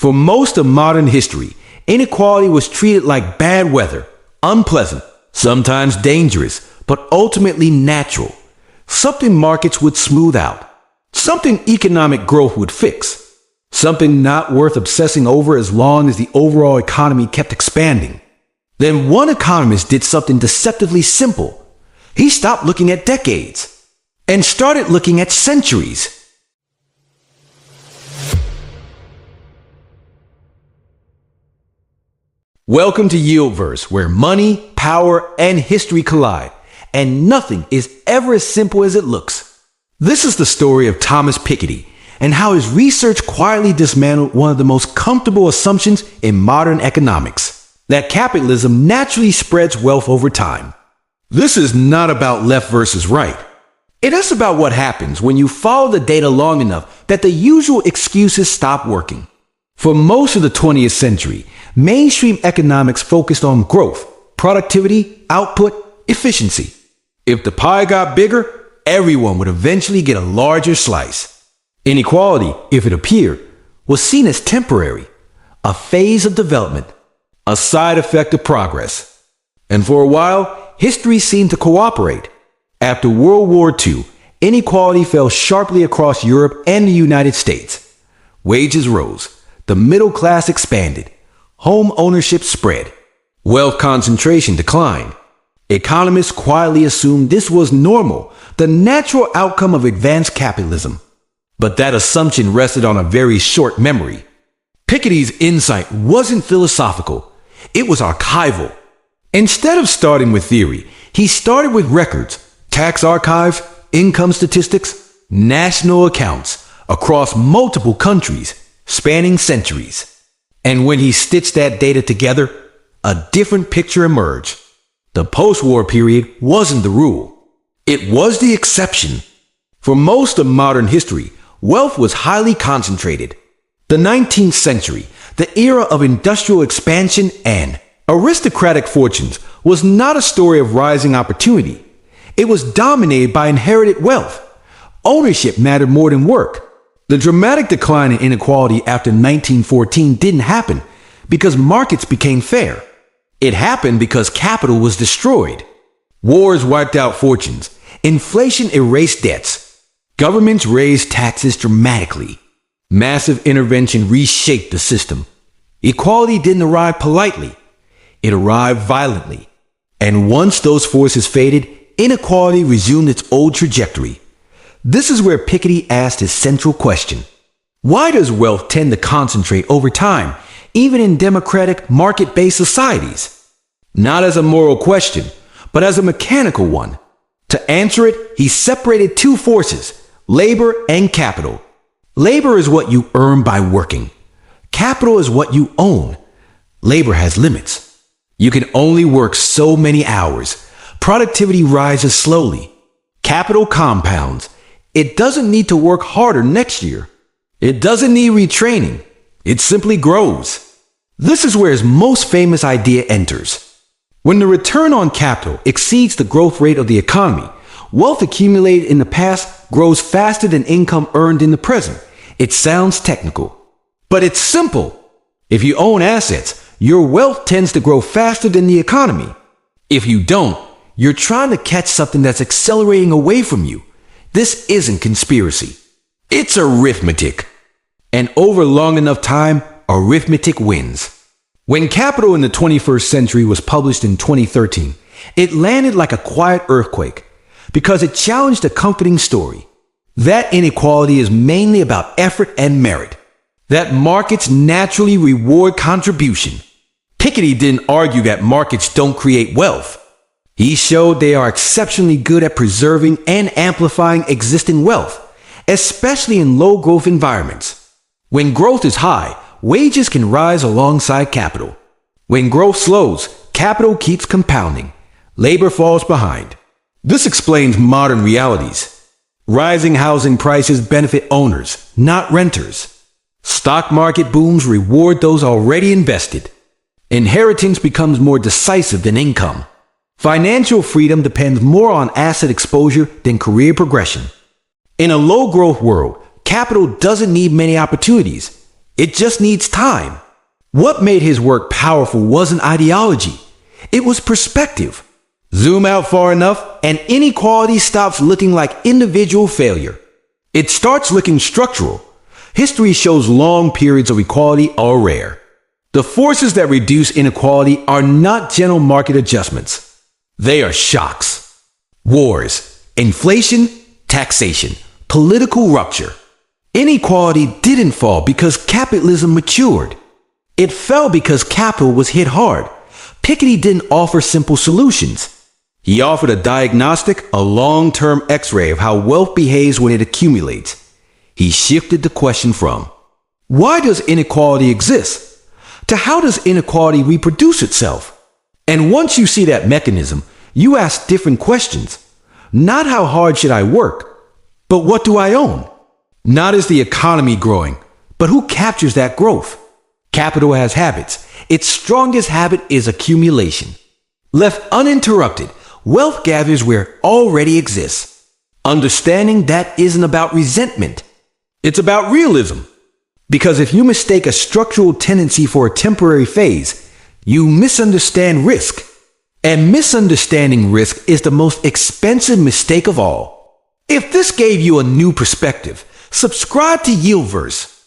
For most of modern history, inequality was treated like bad weather, unpleasant, sometimes dangerous, but ultimately natural. Something markets would smooth out. Something economic growth would fix. Something not worth obsessing over as long as the overall economy kept expanding. Then one economist did something deceptively simple. He stopped looking at decades and started looking at centuries. Welcome to YieldVerse, where money, power, and history collide, and nothing is ever as simple as it looks. This is the story of Thomas Piketty and how his research quietly dismantled one of the most comfortable assumptions in modern economics, that capitalism naturally spreads wealth over time. This is not about left versus right. It is about what happens when you follow the data long enough that the usual excuses stop working. For most of the 20th century, mainstream economics focused on growth, productivity, output, efficiency. If the pie got bigger, everyone would eventually get a larger slice. Inequality, if it appeared, was seen as temporary, a phase of development, a side effect of progress. And for a while, history seemed to cooperate. After World War II, inequality fell sharply across Europe and the United States. Wages rose. The middle class expanded. Home ownership spread. Wealth concentration declined. Economists quietly assumed this was normal, the natural outcome of advanced capitalism. But that assumption rested on a very short memory. Piketty's insight wasn't philosophical. It was archival. Instead of starting with theory, he started with records, tax archives, income statistics, national accounts across multiple countries, spanning centuries. And when he stitched that data together, a different picture emerged. The post-war period wasn't the rule. It was the exception. For most of modern history, wealth was highly concentrated. The 19th century, the era of industrial expansion and aristocratic fortunes, was not a story of rising opportunity. It was dominated by inherited wealth. Ownership mattered more than work. The dramatic decline in inequality after 1914 didn't happen because markets became fair. It happened because capital was destroyed. Wars wiped out fortunes. Inflation erased debts. Governments raised taxes dramatically. Massive intervention reshaped the system. Equality didn't arrive politely. It arrived violently. And once those forces faded, inequality resumed its old trajectory. This is where Piketty asked his central question. Why does wealth tend to concentrate over time, even in democratic, market-based societies? Not as a moral question, but as a mechanical one. To answer it, he separated two forces, labor and capital. Labor is what you earn by working. Capital is what you own. Labor has limits. You can only work so many hours. Productivity rises slowly. Capital compounds. It doesn't need to work harder next year. It doesn't need retraining. It simply grows. This is where his most famous idea enters. When the return on capital exceeds the growth rate of the economy, wealth accumulated in the past grows faster than income earned in the present. It sounds technical, but it's simple. If you own assets, your wealth tends to grow faster than the economy. If you don't, you're trying to catch something that's accelerating away from you. This isn't conspiracy. It's arithmetic. And over long enough time, arithmetic wins. When Capital in the 21st Century was published in 2013, it landed like a quiet earthquake because it challenged a comforting story. That inequality is mainly about effort and merit. That markets naturally reward contribution. Piketty didn't argue that markets don't create wealth. He showed they are exceptionally good at preserving and amplifying existing wealth, especially in low-growth environments. When growth is high, wages can rise alongside capital. When growth slows, capital keeps compounding. Labor falls behind. This explains modern realities. Rising housing prices benefit owners, not renters. Stock market booms reward those already invested. Inheritance becomes more decisive than income. Financial freedom depends more on asset exposure than career progression. In a low-growth world, capital doesn't need many opportunities. It just needs time. What made his work powerful wasn't ideology. It was perspective. Zoom out far enough, and inequality stops looking like individual failure. It starts looking structural. History shows long periods of equality are rare. The forces that reduce inequality are not gentle market adjustments. They are shocks. Wars, inflation, taxation, political rupture. Inequality didn't fall because capitalism matured. It fell because capital was hit hard. Piketty didn't offer simple solutions. He offered a diagnostic, a long-term x-ray of how wealth behaves when it accumulates. He shifted the question from, why does inequality exist? To how does inequality reproduce itself? And once you see that mechanism, you ask different questions. Not how hard should I work, but what do I own? Not is the economy growing, but who captures that growth? Capital has habits. Its strongest habit is accumulation. Left uninterrupted, wealth gathers where it already exists. Understanding that isn't about resentment. It's about realism. Because if you mistake a structural tendency for a temporary phase, you misunderstand risk. And misunderstanding risk is the most expensive mistake of all. If this gave you a new perspective, subscribe to YieldVerse.